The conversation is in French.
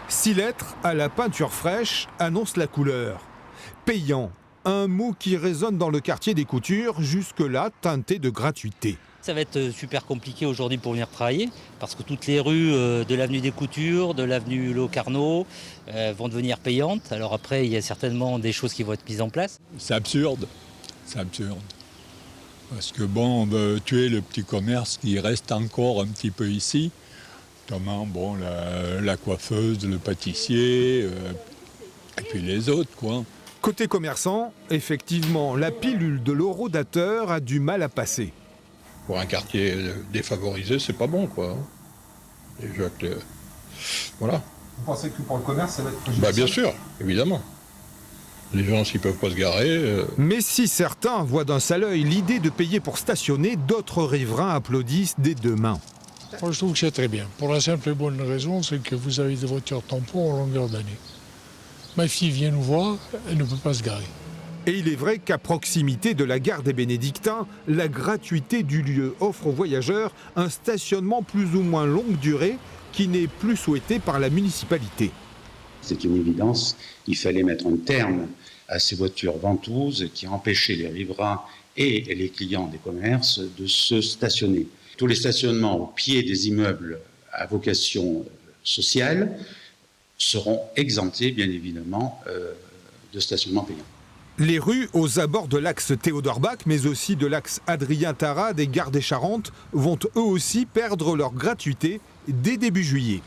6 lettres à la peinture fraîche annoncent la couleur. Payant, un mot qui résonne dans le quartier des Coutures, jusque-là teinté de gratuité. Ça va être super compliqué aujourd'hui pour venir travailler parce que toutes les rues de l'avenue des Coutures, de l'avenue Locarno vont devenir payantes. Alors après, il y a certainement des choses qui vont être mises en place. C'est absurde, c'est absurde. Parce que bon, on veut tuer le petit commerce qui reste encore un petit peu ici. Notamment bon, la coiffeuse, le pâtissier, et puis les autres, quoi. Côté commerçant, effectivement, la pilule de l'horodateur a du mal à passer. Pour un quartier défavorisé, c'est pas bon, quoi. Déjà que... Voilà. Vous pensez que pour le commerce, ça va être préjudiciable ? Bien sûr, évidemment. Les gens, s'ils peuvent pas se garer... Mais si certains voient d'un sale œil l'idée de payer pour stationner, d'autres riverains applaudissent des deux mains. Moi, je trouve que c'est très bien. Pour la simple et bonne raison, c'est que vous avez des voitures tampons en longueur d'année. Ma fille vient nous voir, elle ne peut pas se garer. Et il est vrai qu'à proximité de la gare des Bénédictins, la gratuité du lieu offre aux voyageurs un stationnement plus ou moins longue durée qui n'est plus souhaité par la municipalité. C'est une évidence, il fallait mettre un terme à ces voitures ventouses qui empêchaient les riverains et les clients des commerces de se stationner. Tous les stationnements au pied des immeubles à vocation sociale seront exemptés, bien évidemment, de stationnement payant. Les rues aux abords de l'axe Théodore Bach, mais aussi de l'axe Adrien Tarade et Gare des Charentes, vont eux aussi perdre leur gratuité dès début juillet.